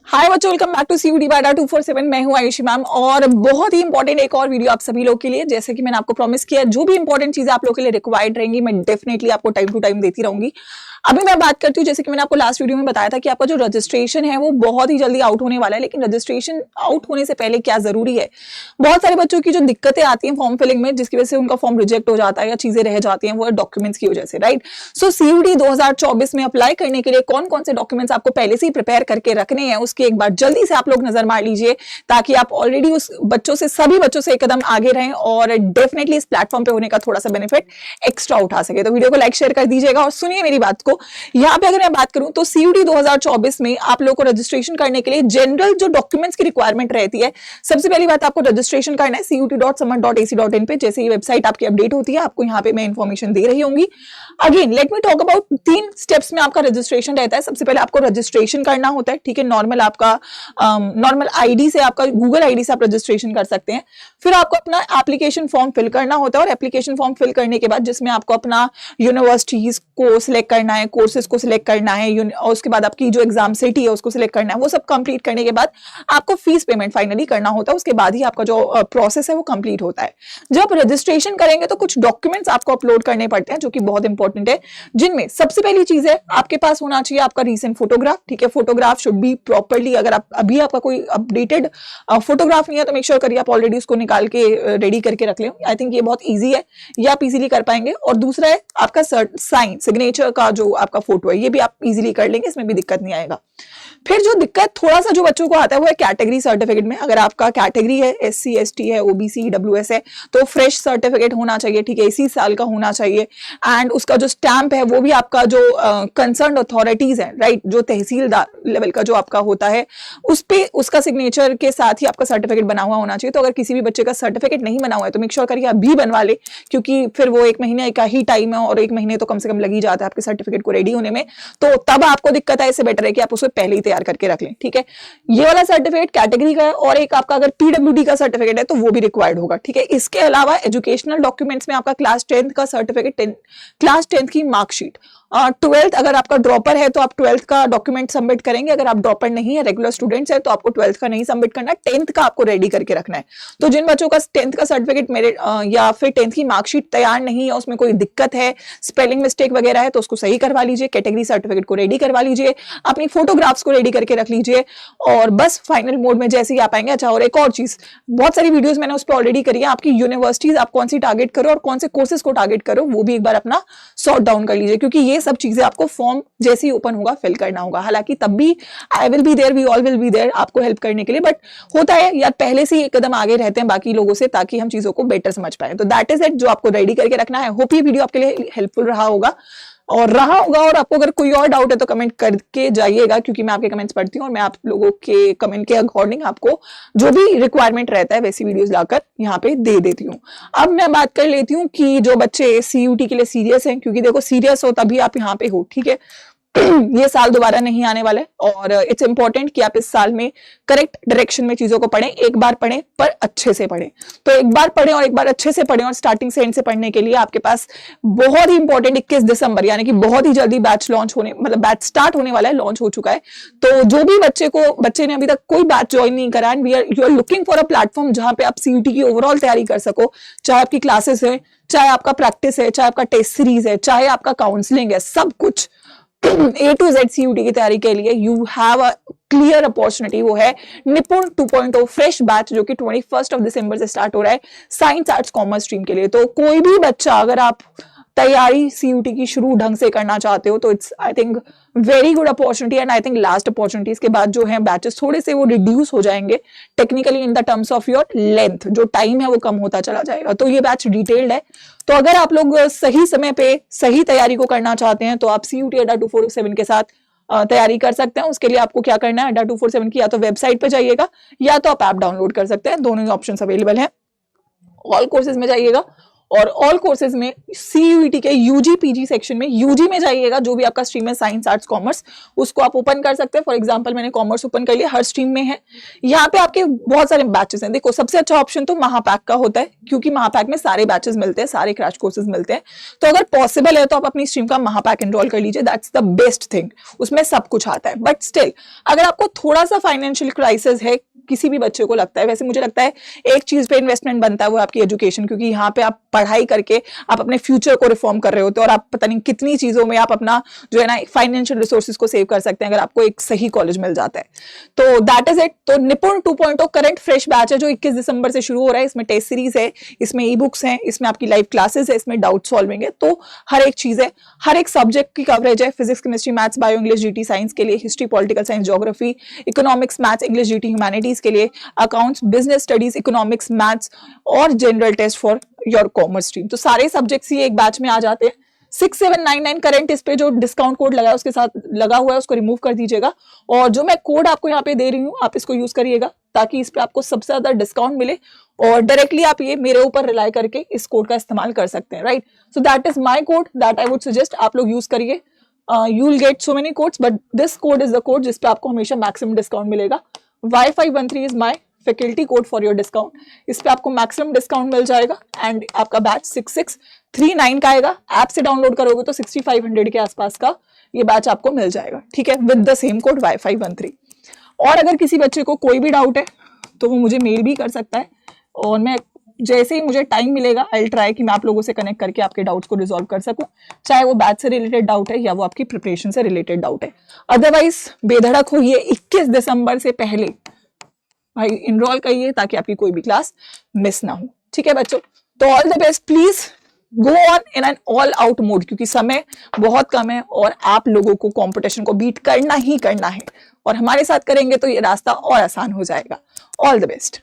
हाय बच्चों, welcome back to CUT by 247। मैं हूं आयुषी मैम और बहुत ही इंपॉर्टेंट एक और वीडियो आप सभी लोग के लिए। जैसे कि मैंने आपको प्रॉमिस किया, जो भी इंपॉर्टेंट चीजें आप लोग के लिए रिक्वायर्ड रहेंगी मैं डेफिनेटली आपको टाइम टू टाइम देती रहूंगी। अभी मैं बात करती हूँ, जैसे कि मैंने आपको लास्ट वीडियो में बताया था कि आपका जो रजिस्ट्रेशन है वो बहुत ही जल्दी आउट होने वाला है। लेकिन रजिस्ट्रेशन आउट होने से पहले क्या जरूरी है, बहुत सारे बच्चों की जो दिक्कतें आती हैं फॉर्म फिलिंग में, जिसकी वजह से उनका फॉर्म रिजेक्ट हो जाता है या चीजें रह जाती हैं, वो डॉक्यूमेंट्स की वजह से, राइट। सो सीयूटी 2024 में अप्लाई करने के लिए कौन कौन से डॉक्यूमेंट्स आपको पहले से ही प्रिपेयर करके रखने हैं, उसकी एक बार जल्दी से आप लोग नजर मार लीजिए, ताकि आप ऑलरेडी उस बच्चों से, सभी बच्चों से एक कदम आगे रहें और डेफिनेटली इस प्लेटफॉर्म पे होने का थोड़ा सा बेनिफिट एक्स्ट्रा उठा सके। तो वीडियो को लाइक शेयर कर दीजिएगा और सुनिए मेरी बात को। यहाँ पे अगर मैं बात करूं तो सीयूटी 2024 में आप लोगों को रजिस्ट्रेशन करने के लिए जनरल जो डॉक्यूमेंट्स की रिक्वायरमेंट रहती है, सबसे पहली बात आपको रजिस्ट्रेशन करना है cut.samad.ac.in पे। जैसे ही वेबसाइट आपकी अपडेट होती है, आपको यहाँ पे मैं इंफॉर्मेशन दे रही होंगी। Again let me talk about 3 steps में आपका रजिस्ट्रेशन रहता है। सबसे पहले आपको रजिस्ट्रेशन करना होता है, ठीक है। नॉर्मल आपका नॉर्मल आईडी से, आपका गूगल आईडी से आप रजिस्ट्रेशन कर सकते हैं। फिर आपको अपना एप्लीकेशन फॉर्म फिल करना होता है और एप्लीकेशन फॉर्म फिल करने के बाद जिसमें आपको अपना यूनिवर्सिटीज को सिलेक्ट करना है, कोर्सेज को सिलेक्ट करना है, और उसके बाद आपकी जो एग्जाम सिटी है उसको सिलेक्ट करना है। वो सब कंप्लीट करने के बाद आपको फीस पेमेंट फाइनली करना होता है। उसके बाद ही आपका जो प्रोसेस है वो कंप्लीट होता है। जब रजिस्ट्रेशन करेंगे तो कुछ डॉक्यूमेंट्स आपको अपलोड करने पड़ते हैं, जो कि बहुत इंपॉर्टेंट है, जिनमें सबसे पहली चीज है आपके पास होना चाहिए आपका रीसेंट फोटोग्राफ, ठीक है। फोटोग्राफ शुड बी प्रॉपर्ली, अगर आप अभी आपका कोई अपडेटेड फोटोग्राफ नहीं है तो मेक श्योर करिए आप ऑलरेडी उसको निकाल के रेडी करके रख लें। आई थिंक ये बहुत ईजी है, ये आप इजीली कर पाएंगे। और दूसरा है आपका साइन, सिग्नेचर का जो आपका फोटो है, ये भी आप इजीली कर लेंगे, इसमें भी दिक्कत नहीं आएगा। फिर जो दिक्कत थोड़ा सा जो बच्चों को आता है वो है कैटेगरी सर्टिफिकेट में। अगर आपका कैटेगरी है SC ST है, OBC EWS है, तो फ्रेश सर्टिफिकेट होना चाहिए, ठीक है, इसी साल का होना चाहिए। एंड उसका जो स्टैंप है वो भी आपका जो कंसर्न अथॉरिटीज है, राइट, जो तहसीलदार लेवल का जो आपका होता है, उस पे उसका सिग्नेचर के साथ ही आपका सर्टिफिकेट बना हुआ होना चाहिए। तो अगर किसी भी बच्चे का सर्टिफिकेट नहीं बना हुआ है तो मेक श्योर करिए अभी बनवा ले, क्योंकि फिर वो 1 महीने का ही टाइम है और 1 महीने तो कम से कम लग ही जाता है आपके सर्टिफिकेट को रेडी होने में। तो तब आपको दिक्कत है, इससे बेटर है कि आप उसे पहले ही तैयार करके रख लें, ठीक है। ये वाला सर्टिफिकेट कैटेगरी का है और एक आपका अगर PWD का सर्टिफिकेट है तो वो भी रिक्वायर्ड होगा, ठीक है। इसके अलावा एजुकेशनल डॉक्यूमेंट्स में आपका क्लास 10th का सर्टिफिकेट, क्लास 10th की मार्कशीट, 12th अगर आपका ड्रॉपर है तो आप 12th का डॉक्यूमेंट सबमिट करेंगे। अगर आप ड्रॉपर नहीं है, रेगुलर स्टूडेंट्स है, तो आपको 12th का नहीं सबमिट करना है, 10th का आपको रेडी करके रखना है। तो जिन बच्चों का 10th का सर्टिफिकेट मेरे या फिर 10th की मार्कशीट तैयार नहीं है, उसमें कोई दिक्कत है, स्पेलिंग मिस्टेक वगैरह है, तो उसको सही करवा लीजिए। कैटेगरी सर्टिफिकेट को रेडी करवा लीजिए, अपनी फोटोग्राफ्स को रेडी करके रख लीजिए और बस फाइनल मोड में जैसे ही आप आएंगे। अच्छा, और एक और चीज, बहुत सारी वीडियोस मैंने उस पर ऑलरेडी करी है, आपकी यूनिवर्सिटीज आप कौन सी टारगेट करो और कौन से कोर्सेज को टारगेट करो, वो भी एक बार अपना सॉर्ट डाउन कर लीजिए, क्योंकि ये सब चीजें आपको फॉर्म जैसे ही ओपन होगा फिल करना होगा। हालांकि तब भी I will be there, we all will be there आपको हेल्प करने के लिए, बट होता है यार पहले से ही एक कदम आगे रहते हैं बाकी लोगों से, ताकि हम चीजों को बेटर समझ पाए। तो दैट इज इट, जो आपको रेडी करके रखना है। होप ये वीडियो आपके लिए हेल्पफुल रहा होगा और आपको अगर कोई और डाउट है तो कमेंट करके जाइएगा, क्योंकि मैं आपके कमेंट्स पढ़ती हूँ और मैं आप लोगों के कमेंट के अकॉर्डिंग आपको जो भी रिक्वायरमेंट रहता है वैसी वीडियोस लाकर यहाँ पे दे देती हूँ। अब मैं बात कर लेती हूँ कि जो बच्चे CUT के लिए सीरियस हैं, क्योंकि देखो सीरियस हो तभी आप यहाँ पे हो, ठीक है। ये साल दोबारा नहीं आने वाला है और इट्स इंपॉर्टेंट कि आप इस साल में करेक्ट डायरेक्शन में चीजों को पढ़ें। एक बार पढ़ें पर अच्छे से पढ़ें, तो एक बार पढ़ें और एक बार अच्छे से पढ़ें। और स्टार्टिंग से एंड से पढ़ने के लिए आपके पास बहुत ही इंपॉर्टेंट 21 दिसंबर यानी कि बहुत ही जल्दी बैच लॉन्च होने, मतलब बैच स्टार्ट होने वाला है, लॉन्च हो चुका है। तो जो भी बच्चे ने अभी तक कोई बैच ज्वाइन नहीं करा and you are looking for a platform जहां पे आप CUT की ओवरऑल तैयारी कर सको, चाहे आपकी क्लासेस है, चाहे आपका प्रैक्टिस है, चाहे आपका टेस्ट सीरीज है, चाहे आपका काउंसलिंग है, सब कुछ A to Z CUT की तैयारी के लिए you have a clear opportunity. वो है निपुण 2.0 फ्रेश बैच, जो कि 21 दिसंबर से स्टार्ट हो रहा है साइंस आर्ट्स कॉमर्स स्ट्रीम के लिए। तो कोई भी बच्चा, अगर आप तैयारी CUT की शुरू ढंग से करना चाहते हो तो it's I think very good opportunity. And I think last opportunities के बाद जो है बैचेस थोड़े से वो रिड्यूस हो जाएंगे technically in the terms of your length, जो टाइम है वो कम होता चला जाएगा। तो ये बैच डिटेल्ड है, तो अगर आप लोग सही समय पे सही तैयारी को करना चाहते हैं तो आप CUT अड्डा 247 के साथ तैयारी कर सकते हैं। उसके लिए आपको क्या करना है, अड्डा 247 की या तो वेबसाइट पे जाइएगा या तो आप ऐप डाउनलोड कर सकते हैं, दोनों ही ऑप्शंस अवेलेबल हैं। ऑल कोर्सेज में जाइएगा और ऑल कोर्सेज में CUET के यूजी पीजी सेक्शन में, यूजी में जाइएगा, जो भी आपका स्ट्रीम है साइंस आर्ट्स कॉमर्स, उसको आप ओपन कर सकते हैं। फॉर एग्जांपल मैंने कॉमर्स ओपन कर लिया, हर स्ट्रीम में है। यहाँ पे आपके बहुत सारे बैचेस हैं। देखो सबसे अच्छा ऑप्शन तो महापैक का होता है, क्योंकि महापैक में सारे बैचेस मिलते हैं, सारे क्रैश कोर्सेज मिलते हैं। तो अगर पॉसिबल है तो आप अपनी स्ट्रीम का महापैक एनरोल कर लीजिए, दैट्स द बेस्ट थिंग। उसमें सब कुछ आता है। बट स्टिल अगर आपको थोड़ा सा फाइनेंशियल क्राइसिस है, किसी भी बच्चे को लगता है, वैसे मुझे लगता है एक चीज पे इन्वेस्टमेंट बनता है, वो आपकी एजुकेशन, क्योंकि यहाँ पे आप पढ़ाई करके आप अपने फ्यूचर को रिफॉर्म कर रहे होते हैं और आप पता नहीं कितनी चीजों में आप अपना जो है ना फाइनेंशियल रिसोर्सेज को सेव कर सकते हैं अगर आपको एक सही कॉलेज मिल जाता है। तो दैट इज इट। तो निपुण 2.0 करंट फ्रेश बैच है जो 21 दिसंबर से शुरू हो रहा है। इसमें टेस्ट सीरीज है, इसमें ई बुक्स हैं, इसमें आपकी लाइव क्लासेस है, इसमें डाउट सॉल्विंग है। तो हर एक चीज है, हर एक सब्जेक्ट की कवरेज है। Physics, chemistry, maths, bio, English, GT science के लिए, history, political science, geography, economics, maths, English, GT humanities के लिए, accounts, business studies, economics, maths और general test for your commerce stream. तो सारे सब्जेक्ट्स ही एक बैच में आ जाते हैं। 6799 करंट, इस पे जो डिस्काउंट कोड लगा है उसके साथ लगा हुआ है, उसको रिमूव कर दीजिएगा। और जो मैं कोड आपको यहाँ पे दे रही हूँ, आप इसको यूज करिएगा ताकि इस पे आपको सबसे ज्यादा डिस्काउंट मिले और डायरेक्टली आप ये मेरे ऊपर रिलाई करके इस कोड का इस्तेमाल कर सकते हैं, right. So that is my code that I would suggest आप लोग यूज करिए। You will get so many codes but this code is the code जिसपे आपको हमेशा मैक्सिमम डिस्काउंट मिलेगा। Y513 is my faculty code for your discount. इस पे आपको मैक्सिमम डिस्काउंट मिल जाएगा एंड आपका बैच 6639 का आएगा। ऐप से डाउनलोड करोगे तो 6500 के आसपास का ये बैच आपको मिल जाएगा, ठीक है, with the same code Y513। और अगर किसी बच्चे को कोई भी डाउट है तो वो मुझे मेल भी कर सकता है और मैं जैसे ही मुझे टाइम मिलेगा आई विल ट्राई कि मैं आप लोगों से कनेक्ट करके आपके डाउट्स को रिजॉल्व कर सकूं, चाहे वो बैच से रिलेटेड डाउट है या वो आपकी प्रिपरेशन से रिलेटेड डाउट है। अदरवाइज बेधड़क होइए, 21 दिसंबर से पहले भाई इनरोल करिए ताकि आपकी कोई भी क्लास मिस ना हो, ठीक है बच्चों। तो all the best, please go on in an all out mode, क्योंकि समय बहुत कम है और आप लोगों को कंपटीशन को बीट करना ही करना है और हमारे साथ करेंगे तो ये रास्ता और आसान हो जाएगा। All the best.